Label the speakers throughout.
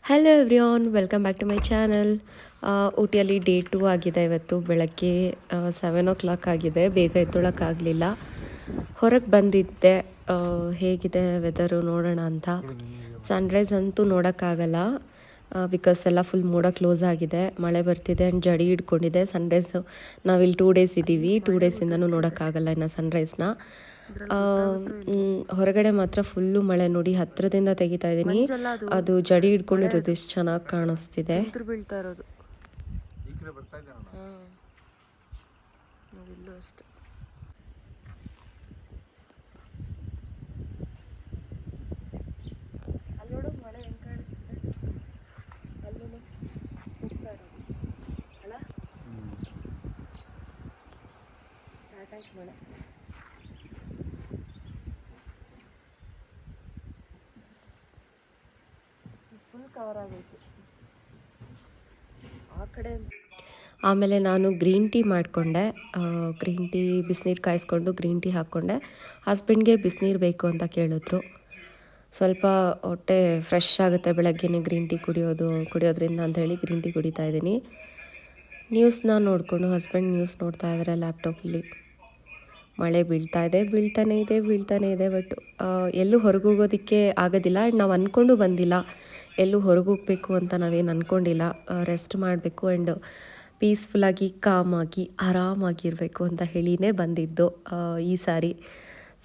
Speaker 1: Hello everyone, welcome back to my channel. ಊಟಿಯಲ್ಲಿ day 2 ಆಗಿದೆ. ಇವತ್ತು ಬೆಳಗ್ಗೆ 7 o'clock ಆಗಿದೆ. ಬೇಗ ಎದ್ದೊಳಕ್ಕಾಗಲಿಲ್ಲ. ಹೊರಗೆ ಬಂದಿದ್ದೆ. ಹೇಗಿದೆ ವೆದರು ನೋಡೋಣ ಅಂತ. ಸನ್ರೈಸ್ ಅಂತೂ ನೋಡೋಕ್ಕಾಗಲ್ಲ, ಬಿಕಾಸ್ ಎಲ್ಲ ಫುಲ್ ಮೋಡ ಕ್ಲೋಸ್ ಆಗಿದೆ. ಮಳೆ ಬರ್ತಿದೆ ಆ್ಯಂಡ್ ಜಡಿ ಹಿಡ್ಕೊಂಡಿದೆ. ಸನ್ರೈಸು ನಾವಿಲ್ಲಿ 2 ಡೇಸ್ ಇದ್ದೀವಿ. 2 ಡೇಸಿಂದನೂ ನೋಡೋಕ್ಕಾಗಲ್ಲ ಇನ್ನು ಸನ್ರೈಸ್ನ. ಹೊರಗಡೆ ಮಾತ್ರ ಫುಲ್ಲು ಮಳೆ ನೋಡಿ, ಹತ್ರದಿಂದ ತೆಗಿತಾ ಇದ್ದೀನಿ. ಅದು ಜಡಿ ಹಿಡ್ಕೊಂಡಿರೋದು ಎಷ್ಟು ಚೆನ್ನಾಗಿ ಕಾಣಿಸ್ತಿದೆ.
Speaker 2: ಬೀಳ್ತಾ ಇರೋದು ನಾವಿಲ್ಲೂ ಅಷ್ಟೆ. ಅಲ್ಲೋಡು ಮಳೆ ಹೆಂಗೆ ಕಾಣಿಸ್ತಿದೆ, ಅಲ್ಲೂ ಹೋಗ್ತಾ ಇರೋದು ಅಲ್ಲ. ಸ್ಟಾರ್ಟ್ ಆಯ್ತು ಮಳೆ. ಫುಲ್ ಕವರ್ ಆಗೈತಿ ಆ ಕಡೆ.
Speaker 1: ಆಮೇಲೆ ನಾನು ಗ್ರೀನ್ ಟೀ ಮಾಡಿಕೊಂಡೆ. ಗ್ರೀನ್ ಟೀ ಬಿಸಿನೀರು ಕಾಯಿಸ್ಕೊಂಡು ಗ್ರೀನ್ ಟೀ ಹಾಕ್ಕೊಂಡೆ. ಹಸ್ಬೆಂಡ್ಗೆ ಬಿಸಿನೀರು ಬೇಕು ಅಂತ ಕೇಳಿದ್ರು. ಸ್ವಲ್ಪ ಹೊಟ್ಟೆ ಫ್ರೆಶ್ ಆಗುತ್ತೆ ಬೆಳಗ್ಗೆನೇ ಗ್ರೀನ್ ಟೀ ಕುಡಿಯೋದ್ರಿಂದ ಅಂತ ಹೇಳಿ ಗ್ರೀನ್ ಟೀ ಕುಡಿತಾ ಇದ್ದೀನಿ. ನ್ಯೂಸ್ನ ನೋಡಿಕೊಂಡು ಹಸ್ಬೆಂಡ್ ನ್ಯೂಸ್ ನೋಡ್ತಾ ಇದ್ದಾರೆ ಲ್ಯಾಪ್ಟಾಪಲ್ಲಿ. ಮಳೆ ಬೀಳ್ತಾನೇ ಇದೆ. ಬಟ್ ಎಲ್ಲೂ ಹೊರಗೆ ಹೋಗೋದಕ್ಕೆ ಆಗೋದಿಲ್ಲ. ಆ್ಯಂಡ್ ನಾವು ಅಂದ್ಕೊಂಡು ಬಂದಿಲ್ಲ, ಎಲ್ಲೂ ಹೊರಗೆ ಹೋಗಬೇಕು ಅಂತ ನಾವೇನು ಅಂದ್ಕೊಂಡಿಲ್ಲ. ರೆಸ್ಟ್ ಮಾಡಬೇಕು ಆ್ಯಂಡ್ ಪೀಸ್ಫುಲ್ಲಾಗಿ ಕಾಮಾಗಿ ಆರಾಮಾಗಿರಬೇಕು ಅಂತ ಹೇಳಿನೇ ಬಂದಿದ್ದು ಈ ಸಾರಿ.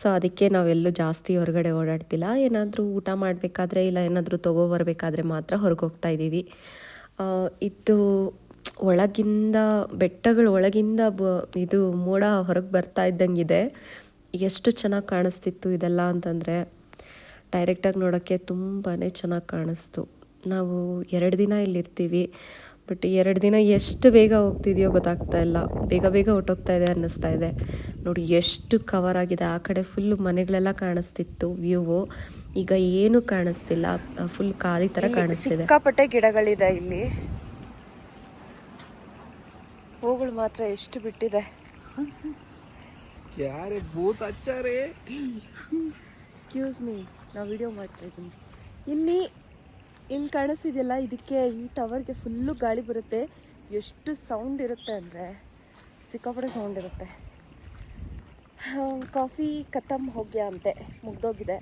Speaker 1: ಸೊ ಅದಕ್ಕೆ ನಾವೆಲ್ಲೂ ಜಾಸ್ತಿ ಹೊರಗಡೆ ಓಡಾಡ್ತಿಲ್ಲ. ಏನಾದರೂ ಊಟ ಮಾಡಬೇಕಾದ್ರೆ ಇಲ್ಲ ಏನಾದರೂ ತೊಗೊಬರ್ಬೇಕಾದ್ರೆ ಮಾತ್ರ ಹೊರಗೆ ಹೋಗ್ತಾ ಇದ್ದೀವಿ. ಇದು ಒಳಗಿಂದ ಬೆಟ್ಟಗಳ ಒಳಗಿಂದ ಇದು ಮೋಡ ಹೊರಗೆ ಬರ್ತಾ ಇದ್ದಂಗಿದೆ. ಎಷ್ಟು ಚೆನ್ನಾಗಿ ಕಾಣಿಸ್ತಿತ್ತು ಇದೆಲ್ಲ ಅಂತಂದರೆ, ಡೈರೆಕ್ಟಾಗಿ ನೋಡೋಕ್ಕೆ ತುಂಬಾ ಚೆನ್ನಾಗಿ ಕಾಣಿಸ್ತು. ನಾವು 2 ದಿನ ಇಲ್ಲಿರ್ತೀವಿ, ಬಟ್ 2 ದಿನ ಎಷ್ಟು ಬೇಗ ಹೋಗ್ತಿದೆಯೋ ಗೊತ್ತಾಗ್ತಾ ಇಲ್ಲ. ಬೇಗ ಹೊಟ್ಟೋಗ್ತಾ ಇದೆ ಅನ್ನಿಸ್ತಾ ಇದೆ. ನೋಡಿ ಎಷ್ಟು ಕವರ್ ಆಗಿದೆ. ಆ ಕಡೆ ಫುಲ್ಲು ಮನೆಗಳೆಲ್ಲ ಕಾಣಿಸ್ತಿತ್ತು ವ್ಯೂವು. ಈಗ ಏನೂ ಕಾಣಿಸ್ತಿಲ್ಲ, ಫುಲ್ ಖಾಲಿ ಥರ ಕಾಣಿಸ್ತಿದೆ.
Speaker 2: ಸಿಕ್ಕಾಪಟ್ಟೆ ಗಿಡಗಳಿದೆ ಇಲ್ಲಿ. ಹೂಗಳು ಮಾತ್ರ ಎಷ್ಟು ಬಿಟ್ಟಿದೆ. ಎಕ್ಸ್ಕ್ಯೂಸ್ ಮೀ, ನಾವು ವಿಡಿಯೋ ಮಾಡ್ತಾ ಇದ್ದೀನಿ. ಇಲ್ಲಿ ಕಾಣಿಸ್ತಿದೆಯಲ್ಲ, ಇದಕ್ಕೆ ಈ ಟವರ್ಗೆ ಫುಲ್ಲು ಗಾಳಿ ಬರುತ್ತೆ. ಎಷ್ಟು ಸೌಂಡ್ ಇರುತ್ತೆ ಅಂದರೆ ಸಿಕ್ಕಾಪಟ್ಟೆ ಸೌಂಡ್ ಇರುತ್ತೆ. ಕಾಫಿ ಖತಮ್ ಹೋಗ್ಯಾ ಅಂತೆ, ಮುಗ್ದೋಗಿದೆ.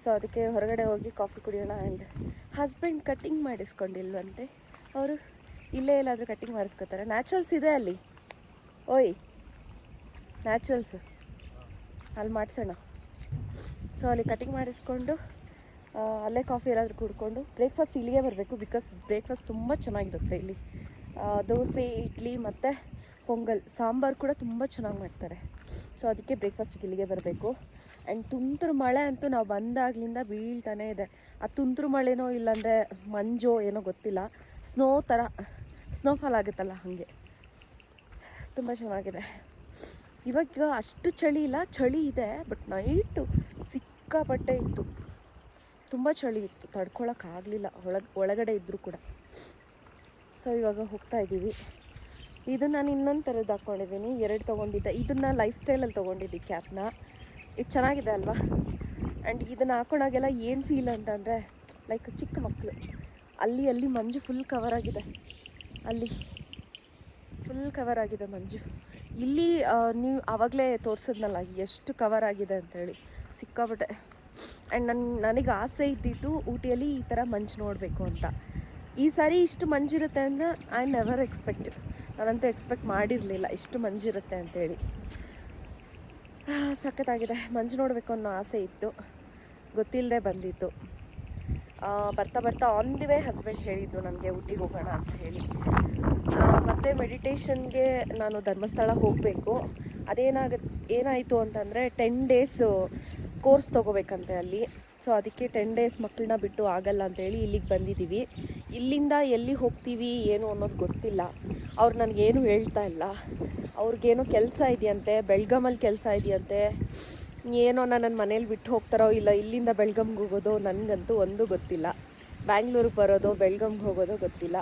Speaker 2: ಸೊ ಅದಕ್ಕೆ ಹೊರಗಡೆ ಹೋಗಿ ಕಾಫಿ ಕುಡಿಯೋಣ. ಆ್ಯಂಡ್ ಹಸ್ಬೆಂಡ್ ಕಟ್ಟಿಂಗ್ ಮಾಡಿಸ್ಕೊಂಡಿಲ್ವಂತೆ. ಅವರು ಇಲ್ಲೇ ಎಲ್ಲಾದರೂ ಕಟ್ಟಿಂಗ್ ಮಾಡಿಸ್ಕೊತಾರೆ. ನ್ಯಾಚುರಲ್ಸ್ ಇದೆ ಅಲ್ಲಿ. ಓಯ್, ನ್ಯಾಚುರಲ್ಸ್ ಅಲ್ಲಿ ಮಾಡಿಸೋಣ. ಸೊ ಅಲ್ಲಿ ಕಟ್ಟಿಂಗ್ ಮಾಡಿಸ್ಕೊಂಡು ಅಲ್ಲೇ ಕಾಫಿ ಎಲ್ಲಾದರೂ ಕುಡ್ಕೊಂಡು ಬ್ರೇಕ್ಫಾಸ್ಟ್ ಇಲ್ಲಿಗೆ ಬರಬೇಕು. ಬಿಕಾಸ್ ಬ್ರೇಕ್ಫಾಸ್ಟ್ ತುಂಬ ಚೆನ್ನಾಗಿರುತ್ತೆ ಇಲ್ಲಿ. ದೋಸೆ, ಇಡ್ಲಿ ಮತ್ತು ಪೊಂಗಲ್, ಸಾಂಬಾರು ಕೂಡ ತುಂಬ ಚೆನ್ನಾಗಿ ಮಾಡ್ತಾರೆ. ಸೊ ಅದಕ್ಕೆ ಬ್ರೇಕ್ಫಾಸ್ಟಿಗೆ ಇಲ್ಲಿಗೆ ಬರಬೇಕು. ಆ್ಯಂಡ್ ತುಂತುರು ಮಳೆ ಅಂತೂ ನಾವು ಬಂದಾಗಲಿಂದ ಬೀಳ್ತಾನೇ ಇದೆ. ಆ ತುಂತುರು ಮಳೆನೋ ಇಲ್ಲಾಂದರೆ ಮಂಜೋ ಏನೋ ಗೊತ್ತಿಲ್ಲ, ಸ್ನೋಫಾಲ್ ಆಗುತ್ತಲ್ಲ ಹಾಗೆ ತುಂಬ ಚೆನ್ನಾಗಿದೆ. ಇವಾಗ ಅಷ್ಟು ಚಳಿ ಇಲ್ಲ, ಚಳಿ ಇದೆ. ಬಟ್ ನೈಟು ಸಿಕ್ಕಾಪಟ್ಟೆ ಇತ್ತು, ತುಂಬ ಚಳಿ ಇತ್ತು, ತಡ್ಕೊಳಕ್ಕಾಗಲಿಲ್ಲ ಒಳಗಡೆ ಇದ್ದರೂ ಕೂಡ. ಸೊ ಇವಾಗ ಹೋಗ್ತಾ ಇದ್ದೀವಿ. ಇದು ನಾನು ಇನ್ನೊಂದು ಥರದ್ದು ಹಾಕ್ಕೊಂಡಿದ್ದೀನಿ. 2 ತೊಗೊಂಡಿದ್ದೆ. ಇದನ್ನು ಲೈಫ್ ಸ್ಟೈಲಲ್ಲಿ ತೊಗೊಂಡಿದ್ದೆ ಕ್ಯಾಪ್ನ. ಇದು ಚೆನ್ನಾಗಿದೆ ಅಲ್ವಾ. ಆ್ಯಂಡ್ ಇದನ್ನು ಹಾಕೊಂಡಾಗೆಲ್ಲ ಏನು ಫೀಲ್ ಅಂತಂದರೆ, ಲೈಕ್ ಚಿಕ್ಕ ಮಕ್ಕಳು. ಅಲ್ಲಿ ಮಂಜು ಫುಲ್ ಕವರ್ ಆಗಿದೆ. ಅಲ್ಲಿ ಫುಲ್ ಕವರ್ ಆಗಿದೆ ಮಂಜು. ಇಲ್ಲಿ ನೀವು ಆವಾಗಲೇ ತೋರಿಸಿದ್ನಲ್ಲ ಎಷ್ಟು ಕವರ್ ಆಗಿದೆ ಅಂಥೇಳಿ, ಸಿಕ್ಕಾಪಟ್ಟೆ. ಆ್ಯಂಡ್ ನನಗೆ ಆಸೆ ಇದ್ದಿದ್ದು ಊಟಿಯಲ್ಲಿ ಈ ಥರ ಮಂಜು ನೋಡಬೇಕು ಅಂತ. ಈ ಸಾರಿ ಇಷ್ಟು ಮಂಜಿರುತ್ತೆ ಅಂತ ಐ ನೆವರ್ ಎಕ್ಸ್ಪೆಕ್ಟ್. ನಾನಂತೂ ಎಕ್ಸ್ಪೆಕ್ಟ್ ಮಾಡಿರಲಿಲ್ಲ ಇಷ್ಟು ಮಂಜಿರುತ್ತೆ ಅಂಥೇಳಿ. ಸಖತ್ತಾಗಿದೆ. ಮಂಜು ನೋಡಬೇಕು ಅನ್ನೋ ಆಸೆ ಇತ್ತು, ಗೊತ್ತಿಲ್ಲದೆ ಬಂದಿತ್ತು. ಬರ್ತಾ ಆನ್ ದಿ ವೇ ಹಸ್ಬೆಂಡ್ ಹೇಳಿದ್ದು ನನಗೆ ಊಟಿಗೆ ಹೋಗೋಣ ಅಂತ ಹೇಳಿ. ಮತ್ತು ಮೆಡಿಟೇಷನ್ಗೆ ನಾನು ಧರ್ಮಸ್ಥಳ ಹೋಗಬೇಕು. ಏನಾಯಿತು ಅಂತಂದರೆ 10 days ಕೋರ್ಸ್ ತೊಗೋಬೇಕಂತೆ ಅಲ್ಲಿ. ಸೊ ಅದಕ್ಕೆ 10 days ಮಕ್ಕಳನ್ನ ಬಿಟ್ಟು ಆಗಲ್ಲ ಅಂತೇಳಿ ಇಲ್ಲಿಗೆ ಬಂದಿದ್ದೀವಿ. ಇಲ್ಲಿಂದ ಎಲ್ಲಿ ಹೋಗ್ತೀವಿ ಏನು ಅನ್ನೋದು ಗೊತ್ತಿಲ್ಲ. ಅವ್ರು ನನಗೇನು ಹೇಳ್ತಾ ಇಲ್ಲ. ಅವ್ರಿಗೇನೋ ಕೆಲಸ ಇದೆಯಂತೆ, ಬೆಳ್ಗಾಮಲ್ಲಿ ಕೆಲಸ ಇದೆಯಂತೆ. ಏನೋ ನನ್ನ ಮನೇಲಿ ಬಿಟ್ಟು ಹೋಗ್ತಾರೋ ಇಲ್ಲ ಇಲ್ಲಿಂದ ಬೆಳ್ಗಮ್ಗೆ ಹೋಗೋದೋ ನನಗಂತೂ ಒಂದು ಗೊತ್ತಿಲ್ಲ. ಬ್ಯಾಂಗ್ಳೂರಿಗೆ ಬರೋದೋ ಬೆಳ್ಗಮ್ಗೆ ಹೋಗೋದೋ ಗೊತ್ತಿಲ್ಲ.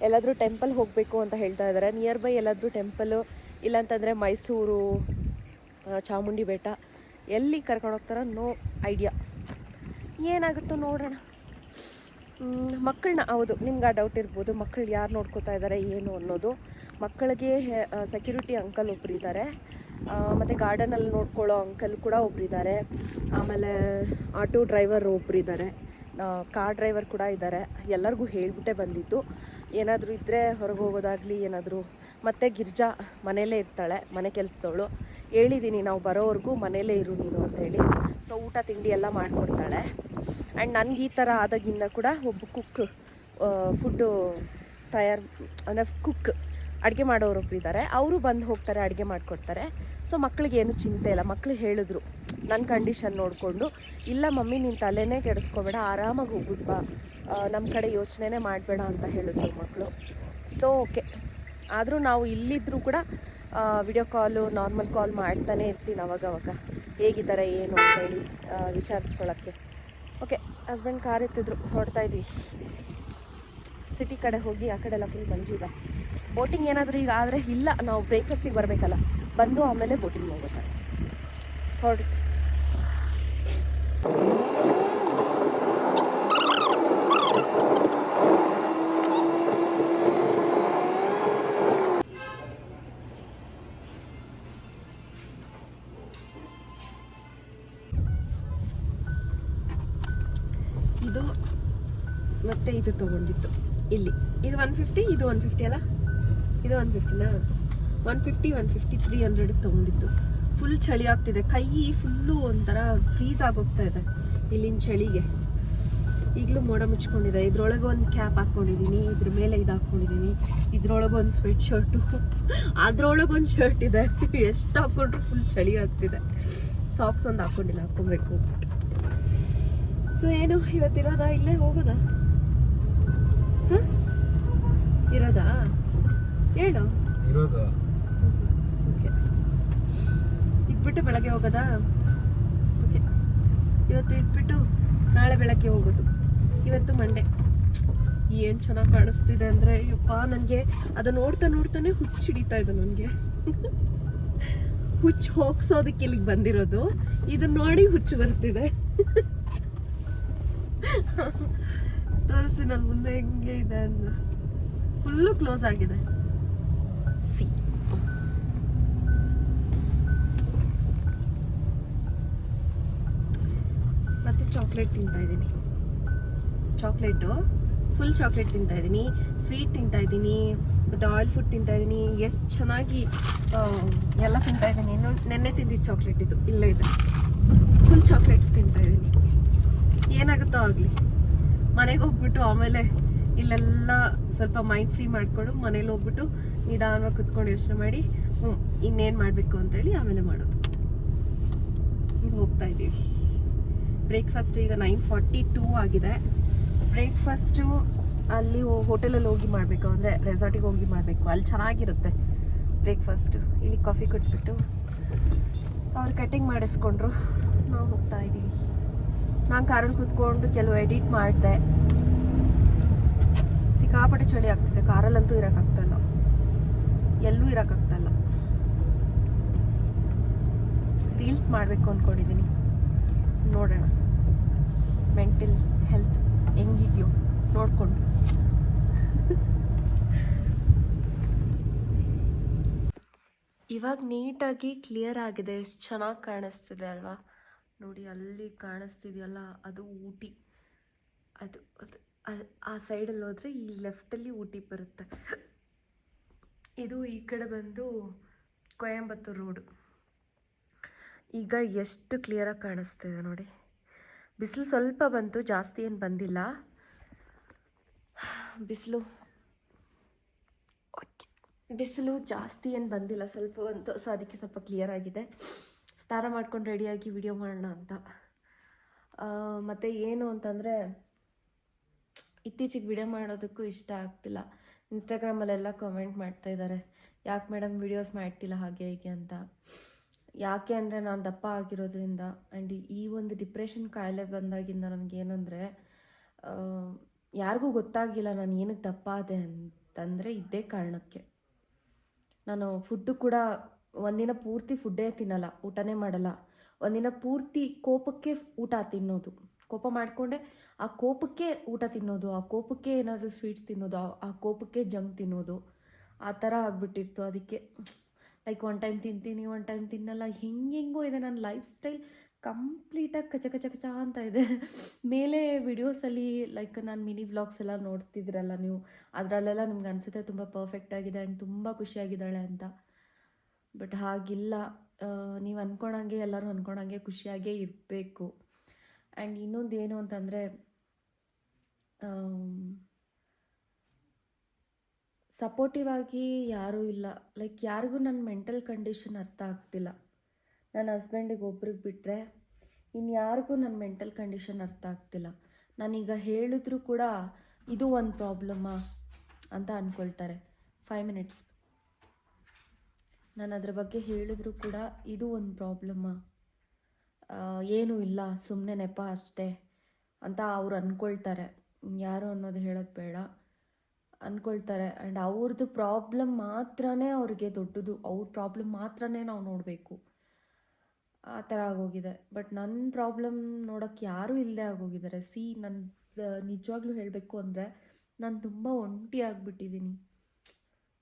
Speaker 2: ಎಲ್ಲಾದರೂ ಟೆಂಪಲ್ ಹೋಗಬೇಕು ಅಂತ ಹೇಳ್ತಾ ಇದ್ದಾರೆ. ನಿಯರ್ ಬೈ ಎಲ್ಲಾದರೂ ಟೆಂಪಲು, ಇಲ್ಲಾಂತಂದರೆ ಮೈಸೂರು, ಚಾಮುಂಡಿ ಬೆಟ್ಟ, ಎಲ್ಲಿ ಕರ್ಕೊಂಡು ಹೋಗ್ತಾರೋ ನೋ ಐಡಿಯಾ. ಏನಾಗುತ್ತೋ ನೋಡೋಣ. ಮಕ್ಕಳನ್ನ ಹೌದು, ನಿಮ್ಗೆ ಆ ಡೌಟ್ ಇರ್ಬೋದು, ಮಕ್ಕಳು ಯಾರು ನೋಡ್ಕೋತಾ ಇದ್ದಾರೆ ಏನು ಅನ್ನೋದು. ಮಕ್ಕಳಿಗೆ ಸೆಕ್ಯೂರಿಟಿ ಅಂಕಲ್ ಒಬ್ರು ಇದ್ದಾರೆ, ಮತ್ತು ಗಾರ್ಡನಲ್ಲಿ ನೋಡ್ಕೊಳ್ಳೋ ಅಂಕಲ್ ಕೂಡ ಒಬ್ಬರಿದ್ದಾರೆ, ಆಮೇಲೆ ಆಟೋ ಡ್ರೈವರ್ ಒಬ್ರು ಇದ್ದಾರೆ, ಕಾರ್ ಡ್ರೈವರ್ ಕೂಡ ಇದ್ದಾರೆ. ಎಲ್ಲರಿಗೂ ಹೇಳಿಬಿಟ್ಟೆ ಬಂದಿದ್ದು, ಏನಾದರೂ ಇದ್ದರೆ ಹೊರಗೆ ಹೋಗೋದಾಗಲಿ ಏನಾದರೂ. ಮತ್ತು ಗಿರ್ಜಾ ಮನೆಯಲ್ಲೇ ಇರ್ತಾಳೆ, ಮನೆ ಕೆಲಸದವಳು. ಹೇಳಿದ್ದೀನಿ ನಾವು ಬರೋವರೆಗೂ ಮನೆಯಲ್ಲೇ ಇರು ನೀನು ಅಂತೇಳಿ. ಸೊ ಊಟ ತಿಂಡಿ ಎಲ್ಲ ಮಾಡಿಕೊಡ್ತಾಳೆ. ಆ್ಯಂಡ್ ನನಗೆ ಈ ಥರ ಆದಾಗಿಂದ ಕೂಡ ಒಬ್ಬ ಕುಕ್, ಫುಡ್ಡು ಅಂದರೆ ಕುಕ್, ಅಡುಗೆ ಮಾಡೋರೊಬ್ರು ಇದ್ದಾರೆ. ಅವರು ಬಂದು ಹೋಗ್ತಾರೆ, ಅಡುಗೆ ಮಾಡಿಕೊಡ್ತಾರೆ. ಸೊ ಮಕ್ಕಳಿಗೇನು ಚಿಂತೆ ಇಲ್ಲ. ಮಕ್ಕಳು ಹೇಳಿದ್ರು ನನ್ನ ಕಂಡೀಷನ್ ನೋಡಿಕೊಂಡು, ಇಲ್ಲ ಮಮ್ಮಿ ನೀನು ತಲೆನೇ ಕೆಡಿಸ್ಕೋಬೇಡ, ಆರಾಮಾಗಿ ಹೋಗ್ಬಿಟ್ಟು ಬಾ, ನಮ್ಮ ಕಡೆ ಯೋಚನೆ ಮಾಡಬೇಡ ಅಂತ ಹೇಳಿದ್ರು ಮಕ್ಕಳು. So okay. ಆದರೂ ನಾವು ಇಲ್ಲಿದ್ದರೂ ಕೂಡ ವಿಡಿಯೋ ಕಾಲು, ನಾರ್ಮಲ್ ಕಾಲ್ ಮಾಡ್ತಾನೆ ಇರ್ತೀನಿ ಅವಾಗವಾಗ, ಹೇಗಿದ್ದಾರೆ ಏನು ಅಂತೇಳಿ ವಿಚಾರಿಸ್ಕೊಳ್ಳೋಕ್ಕೆ. ಓಕೆ, ಹಸ್ಬೆಂಡ್ ಕಾರ್ ಎತ್ತಿದ್ರು, ಹೊರಡ್ತಾ ಇದ್ವಿ ಸಿಟಿ ಕಡೆ ಹೋಗಿ. ಆ ಕಡೆ ಎಲ್ಲ ಫುಲ್ ಮಂಜಿದೆ. ಬೋಟಿಂಗ್ ಏನಾದರೂ ಈಗ ಆದರೆ ಇಲ್ಲ, ನಾವು ಬ್ರೇಕ್ಫಾಸ್ಟಿಗೆ ಬರಬೇಕಲ್ಲ, ಬಂದು ಆಮೇಲೆ ಬೋಟಿಂಗ್ ಹೋಗೋತಾರೆ. ಹೊರಡು. ಇದು ಮತ್ತೆ ಇದು ತೊಗೊಂಡಿತ್ತು ಇಲ್ಲಿ. ಇದು 150, ಇದು 150 ಅಲ್ಲ, ಇದು 150ನಾ? 150, 150, 300 ತೊಗೊಂಡಿತ್ತು. ಫುಲ್ ಚಳಿ ಆಗ್ತಿದೆ, ಕೈ ಫುಲ್ಲು ಒಂಥರ ಫ್ರೀಸ್ ಆಗೋಗ್ತಾ ಇದೆ ಇಲ್ಲಿನ ಚಳಿಗೆ. ಈಗಲೂ ಮೋಡ ಮುಚ್ಕೊಂಡಿದೆ. ಇದ್ರೊಳಗೆ ಒಂದು ಕ್ಯಾಪ್ ಹಾಕ್ಕೊಂಡಿದ್ದೀನಿ, ಇದ್ರ ಮೇಲೆ ಇದು ಹಾಕ್ಕೊಂಡಿದ್ದೀನಿ, ಇದ್ರೊಳಗೆ ಒಂದು ಸ್ವೆಟ್ ಶರ್ಟು, ಅದ್ರೊಳಗೆ ಒಂದು ಶರ್ಟ್ ಇದೆ. ಎಷ್ಟು ಹಾಕ್ಕೊಂಡ್ರು ಫುಲ್ ಚಳಿ ಆಗ್ತಿದೆ. ಸಾಕ್ಸ್ ಒಂದು ಹಾಕ್ಕೊಂಡಿಲ್ಲ, ಹಾಕ್ಕೊಬೇಕು. ಸೊ ಏನು ಇವತ್ತಿರೋದಾ, ಇಲ್ಲೇ ಹೋಗೋದಾ? ಇರೋದಾ? ಹೇಳು. ಓಕೆ, ಇದ್ಬಿಟ್ಟು ಬೆಳಗ್ಗೆ ಹೋಗೋದಾ? ಓಕೆ, ಇವತ್ತು ಇದ್ಬಿಟ್ಟು ನಾಳೆ ಬೆಳಗ್ಗೆ ಹೋಗೋದು. ಇವತ್ತು ಮಂಡೇ. ಏನು ಚೆನ್ನಾಗಿ ಕಾಣಿಸ್ತಿದೆ ಅಂದರೆ ಯಪ್ಪ, ನನಗೆ ಅದು ನೋಡ್ತಾ ನೋಡ್ತಾನೆ ಹುಚ್ಚು ಹಿಡಿತಾ ಇದೆ ನನಗೆ. ಹುಚ್ಚು ಹೋಗ್ಸೋದಕ್ಕೆ ಇಲ್ಲಿಗೆ ಬಂದಿರೋದು, ಇದನ್ನ ನೋಡಿ ಹುಚ್ಚು ಬರ್ತಿದೆ. ತೋರಿಸಿ ನನ್ನ ಮುಂದೆ ಹೆಂಗೆ ಇದೆ ಅಂತ. ಫುಲ್ಲು ಕ್ಲೋಸ್ ಆಗಿದೆ. ಸಿ ಮತ್ತೆ ಚಾಕ್ಲೇಟ್ ತಿಂತಾ ಇದ್ದೀನಿ. ಚಾಕ್ಲೇಟು ಫುಲ್ ಚಾಕ್ಲೇಟ್ ತಿಂತಾ ಇದ್ದೀನಿ, ಸ್ವೀಟ್ ತಿಂತಾ ಇದ್ದೀನಿ, ಮತ್ತು ಆಯಿಲ್ ಫುಡ್ ತಿಂತಾ ಇದ್ದೀನಿ. ಎಷ್ಟು ಚೆನ್ನಾಗಿ ಎಲ್ಲ ತಿಂತಾ ಇದ್ದೀನಿ. ನೆನ್ನೆ ತಿಂದಿದ್ದು ಚಾಕ್ಲೇಟ್ ಇದು ಇಲ್ಲೇ ಇದೆ. ಫುಲ್ ಚಾಕ್ಲೇಟ್ಸ್ ತಿಂತಾ ಇದ್ದೀನಿ. ಏನಾಗುತ್ತೋ ಆಗಲಿ, ಮನೆಗೆ ಹೋಗ್ಬಿಟ್ಟು ಆಮೇಲೆ ಇಲ್ಲೆಲ್ಲ ಸ್ವಲ್ಪ ಮೈಂಡ್ ಫ್ರೀ ಮಾಡಿಕೊಂಡು ಮನೇಲಿ ಹೋಗ್ಬಿಟ್ಟು ನಿಧಾನವಾಗಿ ಕುತ್ಕೊಂಡು ಯೋಚನೆ ಮಾಡಿ ಇನ್ನೇನು ಮಾಡಬೇಕು ಅಂತೇಳಿ ಆಮೇಲೆ ಮಾಡೋದು. ಈಗ ಹೋಗ್ತಾ ಇದ್ದೀವಿ. ಬ್ರೇಕ್ಫಾಸ್ಟ್ ಈಗ 9:42 ಆಗಿದೆ. ಬ್ರೇಕ್ಫಾಸ್ಟು ಅಲ್ಲಿ ಹೋಟೆಲಲ್ಲಿ ಹೋಗಿ ಮಾಡಬೇಕು, ಅಂದರೆ ರೆಸಾರ್ಟಿಗೆ ಹೋಗಿ ಮಾಡಬೇಕು. ಅಲ್ಲಿ ಚೆನ್ನಾಗಿರುತ್ತೆ ಬ್ರೇಕ್ಫಾಸ್ಟು. ಇಲ್ಲಿ ಕಾಫಿ ಕೊಟ್ಬಿಟ್ಟು ಅವ್ರು ಕಟ್ಟಿಂಗ್ ಮಾಡಿಸ್ಕೊಂಡ್ರು, ನಾವು ಹೋಗ್ತಾ ಇದ್ದೀವಿ. ನಾನು ಕಾರಲ್ಲಿ ಕೂತ್ಕೊಂಡು ಕೆಲವು ಎಡಿಟ್ ಮಾಡಿದೆ. ಸಿಕ್ಕಾಪಟ್ಟೆ ಚಳಿ ಆಗ್ತಿದೆ, ಕಾರಲ್ಲಂತೂ ಇರೋಕ್ಕಾಗ್ತಾಯಿಲ್ಲ, ಎಲ್ಲೂ ಇರೋಕ್ಕಾಗ್ತಾಯಿಲ್ಲ. ರೀಲ್ಸ್ ಮಾಡಬೇಕು ಅಂದ್ಕೊಂಡಿದ್ದೀನಿ, ನೋಡೋಣ ಮೆಂಟಲ್ ಹೆಲ್ತ್ ಹೆಂಗಿದೆಯೋ ನೋಡಿಕೊಂಡು. ಇವಾಗ ನೀಟಾಗಿ ಕ್ಲಿಯರ್ ಆಗಿದೆ, ಎಷ್ಟು ಚೆನ್ನಾಗಿ ಕಾಣಿಸ್ತಿದೆ ಅಲ್ವಾ? ನೋಡಿ ಅಲ್ಲಿ ಕಾಣಿಸ್ತಿದೆಯಲ್ಲ, ಅದು ಊಟಿ. ಅದು ಅದು ಆ ಸೈಡಲ್ಲಿ ಹೋದರೆ ಈ ಲೆಫ್ಟಲ್ಲಿ ಊಟಿ ಬರುತ್ತೆ. ಇದು ಈ ಕಡೆ ಬಂದು ಕೊಯಂಬತ್ತೂರು ರೋಡು. ಈಗ ಎಷ್ಟು ಕ್ಲಿಯರಾಗಿ ಕಾಣಿಸ್ತಿದೆ ನೋಡಿ. ಬಿಸಿಲು ಸ್ವಲ್ಪ ಬಂತು, ಜಾಸ್ತಿ ಏನು ಬಂದಿಲ್ಲ ಬಿಸಿಲು ಜಾಸ್ತಿ ಏನು ಬಂದಿಲ್ಲ, ಸ್ವಲ್ಪ ಬಂತು. ಸೊ ಅದಕ್ಕೆ ಸ್ವಲ್ಪ ಕ್ಲಿಯರ್ ಆಗಿದೆ. ಸ್ನಾನ ಮಾಡ್ಕೊಂಡು ರೆಡಿಯಾಗಿ ವಿಡಿಯೋ ಮಾಡೋಣ ಅಂತ. ಮತ್ತು ಏನು ಅಂತಂದರೆ, ಇತ್ತೀಚೆಗೆ ವಿಡಿಯೋ ಮಾಡೋದಕ್ಕೂ ಇಷ್ಟ ಆಗ್ತಿಲ್ಲ. ಇನ್ಸ್ಟಾಗ್ರಾಮಲ್ಲೆಲ್ಲ ಕಮೆಂಟ್ ಮಾಡ್ತಾಯಿದ್ದಾರೆ, ಯಾಕೆ ಮೇಡಮ್ ವಿಡಿಯೋಸ್ ಮಾಡ್ತಿಲ್ಲ ಹಾಗೆ ಹೀಗೆ ಅಂತ. ಯಾಕೆ ಅಂದರೆ ನಾನು ದಪ್ಪ ಆಗಿರೋದ್ರಿಂದ, ಆ್ಯಂಡ್ ಈ ಒಂದು ಡಿಪ್ರೆಷನ್ ಕಾಯಿಲೆ ಬಂದಾಗಿಂದ ನನಗೇನೆಂದರೆ, ಯಾರಿಗೂ ಗೊತ್ತಾಗಿಲ್ಲ ನಾನು ಏನಕ್ಕೆ ದಪ್ಪ ಆದೆ ಅಂತಂದರೆ ಇದೇ ಕಾರಣಕ್ಕೆ. ನಾನು ಫುಡ್ಡು ಕೂಡ ಒಂದಿನ ಪೂರ್ತಿ ಫುಡ್ಡೇ ತಿನ್ನಲ್ಲ, ಊಟನೇ ಮಾಡಲ್ಲ. ಒಂದಿನ ಪೂರ್ತಿ ಕೋಪಕ್ಕೆ ಊಟ ತಿನ್ನೋದು,
Speaker 1: ಕೋಪ ಮಾಡಿಕೊಂಡೆ ಆ ಕೋಪಕ್ಕೆ ಊಟ ತಿನ್ನೋದು, ಆ ಕೋಪಕ್ಕೆ ಏನಾದರೂ ಸ್ವೀಟ್ಸ್ ತಿನ್ನೋದು, ಆ ಕೋಪಕ್ಕೆ ಜಂಕ್ ತಿನ್ನೋದು, ಆ ಥರ ಆಗಿಬಿಟ್ಟಿತ್ತು. ಅದಕ್ಕೆ ಲೈಕ್ ಒನ್ ಟೈಮ್ ತಿಂತೀನಿ, ಒನ್ ಟೈಮ್ ತಿನ್ನಲ್ಲ, ಹೆಂಗೆಂಗೋ ಇದೆ ನನ್ನ ಲೈಫ್ ಸ್ಟೈಲ್. ಕಂಪ್ಲೀಟಾಗಿ ಕಚ ಕಚ ಕಚ ಅಂತ ಇದೆ. ಮೇಲೆ ವಿಡಿಯೋಸಲ್ಲಿ ಲೈಕ್ ನಾನು ಮಿನಿ ವ್ಲಾಗ್ಸ್ ಎಲ್ಲ ನೋಡ್ತಿದ್ರಲ್ಲ ನೀವು, ಅದರಲ್ಲೆಲ್ಲ ನಿಮ್ಗೆ ಅನಿಸುತ್ತೆ ತುಂಬ ಪರ್ಫೆಕ್ಟ್ ಆಗಿದೆ ಆ್ಯಂಡ್ ತುಂಬ ಖುಷಿಯಾಗಿದ್ದಾಳೆ ಅಂತ. ಬಟ್ ಹಾಗಿಲ್ಲ. ನೀವು ಅಂದ್ಕೊಳಂಗೆ ಎಲ್ಲರೂ ಅಂದ್ಕೊಳಂಗೆ ಖುಷಿಯಾಗೇ ಇರಬೇಕು. ಆ್ಯಂಡ್ ಇನ್ನೊಂದು ಏನು ಅಂತಂದರೆ, ಸಪೋರ್ಟಿವ್ ಆಗಿ ಯಾರೂ ಇಲ್ಲ. ಲೈಕ್ ಯಾರಿಗೂ ನನ್ನ ಮೆಂಟಲ್ ಕಂಡೀಷನ್ ಅರ್ಥ ಆಗ್ತಿಲ್ಲ. ನನ್ನ ಹಸ್ಬೆಂಡಿಗೆ ಒಬ್ರಿಗೆ ಬಿಟ್ಟರೆ ಇನ್ಯಾರಿಗೂ ನನ್ನ ಮೆಂಟಲ್ ಕಂಡೀಷನ್ ಅರ್ಥ ಆಗ್ತಿಲ್ಲ. ನಾನೀಗ ಹೇಳಿದ್ರೂ ಕೂಡ ಇದು ಒಂದು ಪ್ರಾಬ್ಲಮ್ಮಾ ಅಂತ ಅಂದ್ಕೊಳ್ತಾರೆ. 5 ಮಿನಿಟ್ಸ್. ನಾನು ಅದ್ರ ಬಗ್ಗೆ ಹೇಳಿದ್ರೂ ಕೂಡ ಇದು ಒಂದು ಪ್ರಾಬ್ಲಮ್ಮಾ, ಏನೂ ಇಲ್ಲ, ಸುಮ್ಮನೆ ನೆಪ ಅಷ್ಟೇ ಅಂತ ಅವ್ರು ಅಂದ್ಕೊಳ್ತಾರೆ. ಯಾರು ಅನ್ನೋದು ಹೇಳೋದು ಬೇಡ, ಅಂದ್ಕೊಳ್ತಾರೆ. ಆ್ಯಂಡ್ ಅವ್ರದ್ದು ಪ್ರಾಬ್ಲಮ್ ಮಾತ್ರನೇ ಅವ್ರಿಗೆ ದೊಡ್ಡದು, ಅವ್ರ ಪ್ರಾಬ್ಲಮ್ ಮಾತ್ರನೇ ನಾವು ನೋಡಬೇಕು, ಆ ಥರ ಆಗೋಗಿದೆ. ಬಟ್ ನನ್ನ ಪ್ರಾಬ್ಲಮ್ ನೋಡೋಕ್ಕೆ ಯಾರೂ ಇಲ್ಲದೆ ಆಗೋಗಿದ್ದಾರೆ. ನನ್ನ ನಿಜವಾಗ್ಲೂ ಹೇಳಬೇಕು ಅಂದರೆ ನಾನು ತುಂಬ ಒಂಟಿ ಆಗಿಬಿಟ್ಟಿದ್ದೀನಿ.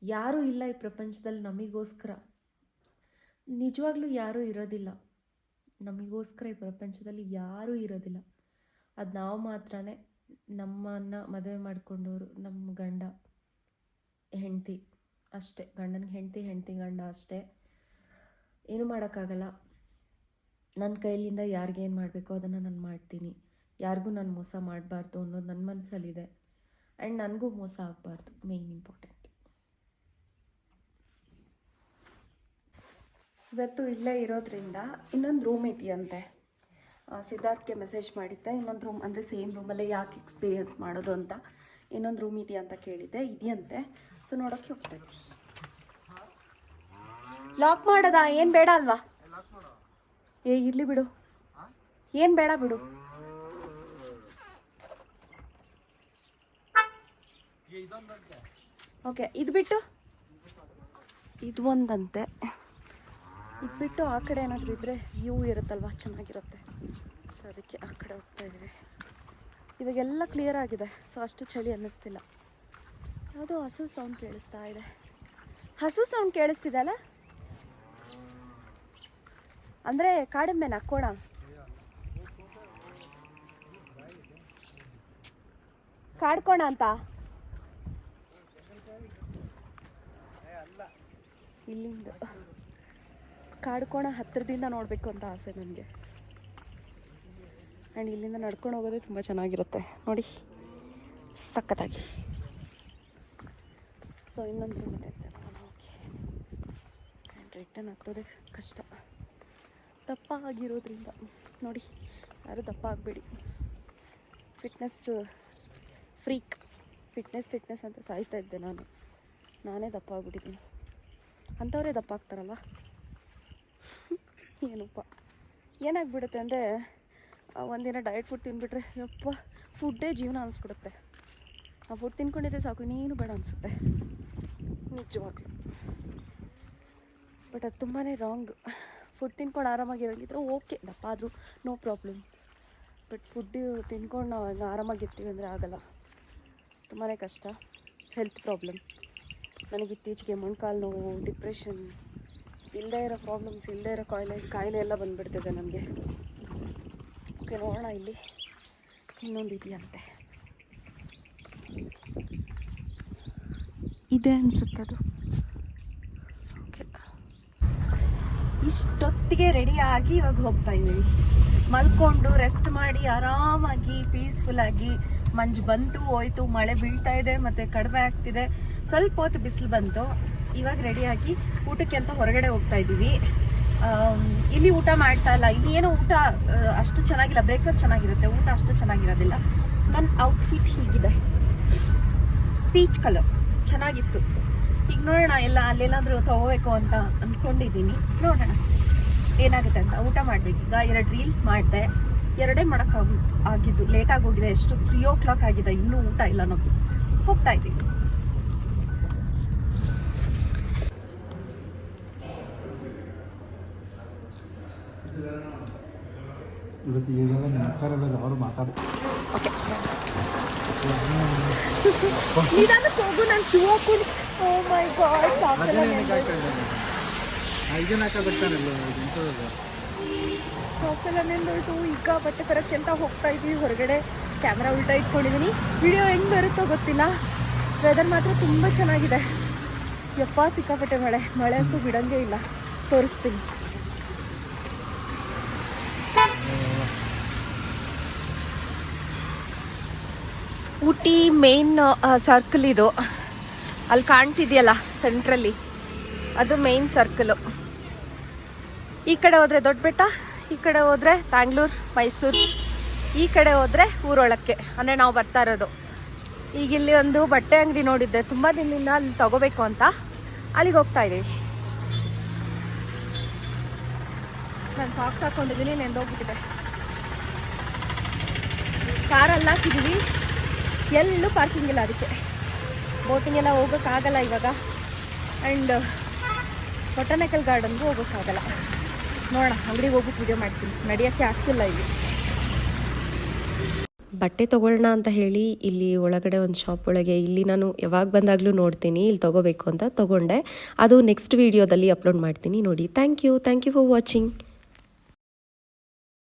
Speaker 1: ಯಾರೂ ಇಲ್ಲ ಈ ಪ್ರಪಂಚದಲ್ಲಿ ನಮಗೋಸ್ಕರ. ನಿಜವಾಗ್ಲೂ ಯಾರೂ ಇರೋದಿಲ್ಲ ನಮಗೋಸ್ಕರ. ಈ ಪ್ರಪಂಚದಲ್ಲಿ ಯಾರೂ ಇರೋದಿಲ್ಲ. ಅದು ನಾವು ಮಾತ್ರನೇ. ನಮ್ಮನ್ನು ಮದುವೆ ಮಾಡಿಕೊಂಡವರು ನಮ್ಮ ಗಂಡ ಹೆಂಡತಿ ಅಷ್ಟೇ. ಗಂಡನಿಗೆ ಹೆಂಡತಿ, ಹೆಂಡತಿ ಗಂಡ ಅಷ್ಟೇ. ಏನೂ ಮಾಡೋಕ್ಕಾಗಲ್ಲ. ನನ್ನ ಕೈಲಿಂದ ಯಾರಿಗೇನು ಮಾಡಬೇಕು ಅದನ್ನು ನಾನು ಮಾಡ್ತೀನಿ. ಯಾರಿಗೂ ನಾನು ಮೋಸ ಮಾಡಬಾರ್ದು ಅನ್ನೋದು ನನ್ನ ಮನಸ್ಸಲ್ಲಿದೆ. ಆ್ಯಂಡ್ ನನಗೂ ಮೋಸ ಆಗಬಾರ್ದು, ಮೇನ್ ಇಂಪಾರ್ಟೆಂಟ್. ಇವತ್ತು ಇಲ್ಲೇ ಇರೋದ್ರಿಂದ ಇನ್ನೊಂದು ರೂಮ್ ಇದೆಯಂತೆ. ಸಿದ್ಧಾರ್ಥ್ಗೆ ಮೆಸೇಜ್ ಮಾಡಿದ್ದೆ, ಇನ್ನೊಂದು ರೂಮ್ ಅಂದರೆ ಸೇಮ್ ರೂಮಲ್ಲೇ ಯಾಕೆ ಎಕ್ಸ್ಪೀರಿಯನ್ಸ್ ಮಾಡೋದು ಅಂತ. ಇನ್ನೊಂದು ರೂಮ್ ಇದೆಯಾ ಅಂತ ಕೇಳಿದ್ದೆ, ಇದೆಯಂತೆ. ಸೊ ನೋಡೋಕ್ಕೆ ಹೋಗ್ತಾ ಇದ್ವಿ. ಲಾಕ್ ಮಾಡೋದಾ? ಏನು ಬೇಡ ಅಲ್ವಾ? ಇರಲಿ ಬಿಡು, ಏನು ಬೇಡ ಬಿಡು. ಓಕೆ, ಇದು ಬಿಟ್ಟು ಇದು ಒಂದಂತೆ. ಇದು ಬಿಟ್ಟು ಆ ಕಡೆ ಏನಾದರೂ ಇದ್ದರೆ ವ್ಯೂ ಇರುತ್ತಲ್ವ, ಚೆನ್ನಾಗಿರುತ್ತೆ. ಸೊ ಅದಕ್ಕೆ ಆ ಕಡೆ ಹೋಗ್ತಾ ಇದ್ದೀವಿ. ಇವಾಗೆಲ್ಲ ಕ್ಲಿಯರ್ ಆಗಿದೆ, ಸೊ ಅಷ್ಟು ಚಳಿ ಅನ್ನಿಸ್ತಿಲ್ಲ. ಯಾವುದೋ ಹಸು ಸೌಂಡ್ ಕೇಳಿಸ್ತಾ ಇದೆ. ಹಸು ಸೌಂಡ್ ಕೇಳಿಸ್ತಿದೆ ಅಲ್ಲ? ಅಂದರೆ ಕಾಡೆಮ್ಮೆ ನಕ್ಕೋಣ. ಕಾಡ್ಕೋಣ ಅಂತ ಇಲ್ಲಿಂದ ಕಾಡ್ಕೋಣ ಹತ್ತಿರದಿಂದ ನೋಡಬೇಕು ಅಂತ ಆಸೆ ನನಗೆ. ಆ್ಯಂಡ್ ಇಲ್ಲಿಂದ ನಡ್ಕೊಂಡು ಹೋಗೋದೇ ತುಂಬ ಚೆನ್ನಾಗಿರುತ್ತೆ ನೋಡಿ, ಸಖತ್ತಾಗಿ. ಸೊ ಇನ್ನೊಂದು ರೂಮ್ ಇದೆ, ಹೋಗಿ ಆ್ಯಂಡ್ ರಿಟರ್ನ್ ಆಗ್ತದೆ ಕಷ್ಟ, ದಪ್ಪ ಆಗಿರೋದ್ರಿಂದ. ನೋಡಿ, ಯಾರು ದಪ್ಪ ಆಗಬೇಡಿ. ಫಿಟ್ನೆಸ್ ಫ್ರೀಕ್, ಫಿಟ್ನೆಸ್ ಅಂತ ಸಾಯ್ತಾ ಇದ್ದೆ ನಾನೇ ದಪ್ಪ ಆಗ್ಬಿಟ್ಟಿದ್ದೀನಿ. ಅಂಥವರೇ ದಪ್ಪ ಆಗ್ತಾರಲ್ವ. ಏನಪ್ಪ ಏನಾಗ್ಬಿಡುತ್ತೆ ಅಂದರೆ, ಒಂದಿನ ಡಯಟ್ ಫುಡ್ ತಿಂದುಬಿಟ್ರೆ ಯಪ್ಪ ಫುಡ್ಡೇ ಜೀವನ ಅನಿಸ್ಬಿಡುತ್ತೆ. ಆ ಫುಡ್ ತಿನ್ಕೊಂಡಿದ್ದೆ ಸಾಕು, ಇನ್ನೇನು ಬೇಡ ಅನಿಸುತ್ತೆ ನಿಜವಾಗ್ಲೂ. ಬಟ್ ಅದು ತುಂಬಾ ರಾಂಗ್. ಫುಡ್ ತಿನ್ಕೊಂಡು ಆರಾಮಾಗಿರೋಂಗಿದ್ರೆ ಓಕೆ, ದಪ್ಪ ಆದರೂ ನೋ ಪ್ರಾಬ್ಲಮ್. ಬಟ್ ಫುಡ್ ತಿನ್ಕೊಂಡು ನಾವು ಆರಾಮಾಗಿರ್ತೀವಿ ಅಂದರೆ ಆಗಲ್ಲ, ತುಂಬಾ ಕಷ್ಟ. ಹೆಲ್ತ್ ಪ್ರಾಬ್ಲಮ್, ನನಗೆ ಇತ್ತೀಚೆಗೆ ಮೊಣಕಾಲು ನೋವು, ಡಿಪ್ರೆಷನ್, ಇಲ್ಲದೇ ಇರೋ ಪ್ರಾಬ್ಲಮ್ಸ್, ಇಲ್ಲದೇ ಇರೋ ಕಾಯಿಲೆ ಎಲ್ಲ ಬಂದುಬಿಡ್ತಿದೆ ನನಗೆ. ಓಕೆ, ನೋಡೋಣ. ಇಲ್ಲಿ ಇನ್ನೊಂದು ಇದೆಯಂತೆ, ಇದೆ ಅನಿಸುತ್ತದು. ಓಕೆ, ಇಷ್ಟೊತ್ತಿಗೆ ರೆಡಿಯಾಗಿ ಇವಾಗ ಹೋಗ್ತಾ ಇದ್ದೀವಿ. ಮಲ್ಕೊಂಡು ರೆಸ್ಟ್ ಮಾಡಿ ಆರಾಮಾಗಿ ಪೀಸ್ಫುಲ್ಲಾಗಿ. ಮಂಜು ಬಂತು ಹೋಯ್ತು, ಮಳೆ ಬೀಳ್ತಾ ಇದೆ, ಮತ್ತು ಕಡಿಮೆ ಆಗ್ತಿದೆ. ಸ್ವಲ್ಪ ಹೊತ್ತು ಬಿಸಿಲು ಬಂತು. ಇವಾಗ ರೆಡಿಯಾಗಿ ಊಟಕ್ಕೆ ಅಂತ ಹೊರಗಡೆ ಹೋಗ್ತಾ ಇದ್ದೀವಿ. ಇಲ್ಲಿ ಊಟ ಮಾಡ್ತಾ ಇಲ್ಲ, ಇಲ್ಲಿ ಏನೋ ಊಟ ಅಷ್ಟು ಚೆನ್ನಾಗಿಲ್ಲ. ಬ್ರೇಕ್ಫಾಸ್ಟ್ ಚೆನ್ನಾಗಿರುತ್ತೆ, ಊಟ ಅಷ್ಟು ಚೆನ್ನಾಗಿರೋದಿಲ್ಲ. ನನ್ನ ಔಟ್ಫಿಟ್ ಹೀಗಿದೆ, ಪೀಚ್ ಕಲರ್ ಚೆನ್ನಾಗಿತ್ತು. ಈಗ ನೋಡೋಣ, ಅಲ್ಲೆಲ್ಲಾದರೂ ತೊಗೋಬೇಕು ಅಂತ ಅಂದ್ಕೊಂಡಿದ್ದೀನಿ. ನೋಡೋಣ ಏನಾಗುತ್ತೆ ಅಂತ. ಊಟ ಮಾಡಬೇಕು. ಈಗ 2 ರೀಲ್ಸ್ ಮಾಡಿದೆ, 2 ಮಾಡೋಕ್ಕಾಗಿದ್ದು ಲೇಟಾಗಿ ಹೋಗಿದೆ. ಎಷ್ಟು 3 o'clock ಆಗಿದೆ, ಇನ್ನೂ ಊಟ ಇಲ್ಲ. ನಮಗೆ ಹೋಗ್ತಾ ಇದ್ದೀವಿ.
Speaker 3: ಇವತ್ತು ಈಗೆಲ್ಲ ನಿಮ್ಮ ಅಕ್ಕರೆಲ್ಲ ಅವರು ಮಾತಾಡ್ತಾರೆ.
Speaker 2: ಓಕೆ ನಿಧಾನಕ್ಕೆ ಹೋಗು, ನಾನು ಶೂ ಹಾಕೊಂಡು. ಓ ಮೈ ಗಾಡ್, ಸಾಕ್ಸೆಲ್ಲ ನೆಂದೋಯ್ತು. ಈಗ ಬಟ್ಟೆ ತರಕ್ಕೆ ಅಂತ ಹೋಗ್ತಾ ಇದ್ದೀವಿ ಹೊರಗಡೆ. ಕ್ಯಾಮ್ರಾ ಉಲ್ಟಾ ಇಟ್ಕೊಂಡಿದ್ದೀನಿ. ವಿಡಿಯೋ ಹೆಂಗೆ ಬರುತ್ತೋ ಗೊತ್ತಿಲ್ಲ. ವೆದರ್ ಮಾತ್ರ ತುಂಬ ಚೆನ್ನಾಗಿದೆ. ಯಪ್ಪ ಸಿಕ್ಕಾಪಟ್ಟೆ ಮಳೆ ಅಂತೂ ಬಿಡಂಗೇ ಇಲ್ಲ. ತೋರಿಸ್ತೀನಿ. ಊಟಿ ಮೇನ್ ಸರ್ಕಲ್ ಇದು. ಅಲ್ಲಿ ಕಾಣ್ತಿದೆಯಲ್ಲ ಸೆಂಟ್ರಲ್ಲಿ, ಅದು ಮೇನ್ ಸರ್ಕಲು. ಈ ಕಡೆ ಹೋದರೆ ದೊಡ್ಡ ಬೆಟ್ಟ, ಈ ಕಡೆ ಹೋದರೆ ಬ್ಯಾಂಗ್ಳೂರು, ಮೈಸೂರು, ಈ ಕಡೆ ಹೋದರೆ ಊರೊಳಕ್ಕೆ, ಅಂದರೆ ನಾವು ಬರ್ತಾ ಇರೋದು. ಈಗ ಇಲ್ಲಿ ಒಂದು ಬಟ್ಟೆ ಅಂಗಡಿ ನೋಡಿದ್ದೆ ತುಂಬ ದಿನದಿಂದ, ಅಲ್ಲಿ ತಗೋಬೇಕು ಅಂತ. ಅಲ್ಲಿಗೆ ಹೋಗ್ತಾ ಇದ್ದೀವಿ. ನಾನು ಸಾಕ್ಸ್ ಹಾಕ್ಕೊಂಡಿದ್ದೀನಿ, ನೆಂದೋಗ್ಬಿಟ್ಟಿದೆ. ಕಾರಲ್ಲಿ ಹಾಕಿದ್ದೀವಿ, ಎಲ್ಲೂ ಪಾರ್ಕಿಂಗ್ ಇಲ್ಲ. ಅದಕ್ಕೆ ಬೋಟಿಂಗ್ ಎಲ್ಲ ಹೋಗೋಕ್ಕಾಗಲ್ಲ ಇವಾಗ. ಆ್ಯಂಡ್ ಬೊಟಾನಿಕಲ್ ಗಾರ್ಡನ್ಗೂ ಹೋಗೋಕ್ಕಾಗಲ್ಲ. ನೋಡೋಣ, ಅಂಗಡಿಗೆ ಹೋಗ್ಬಿಟ್ಟು ವಿಡಿಯೋ ಮಾಡ್ತೀನಿ. ನಡೆಯೋಕ್ಕೆ ಆಗ್ತಿಲ್ಲ ಇಲ್ಲಿ.
Speaker 1: ಬಟ್ಟೆ ತೊಗೊಳ್ಳೋಣ ಅಂತ ಹೇಳಿ ಇಲ್ಲಿ ಒಳಗಡೆ ಒಂದು ಶಾಪ್ ಒಳಗೆ, ಇಲ್ಲಿ ನಾನು ಯಾವಾಗ ಬಂದಾಗಲೂ ನೋಡ್ತೀನಿ ಇಲ್ಲಿ ತೊಗೋಬೇಕು ಅಂತ ತೊಗೊಂಡೆ. ಅದು ನೆಕ್ಸ್ಟ್ ವೀಡಿಯೋದಲ್ಲಿ ಅಪ್ಲೋಡ್ ಮಾಡ್ತೀನಿ ನೋಡಿ. Thank you for watching.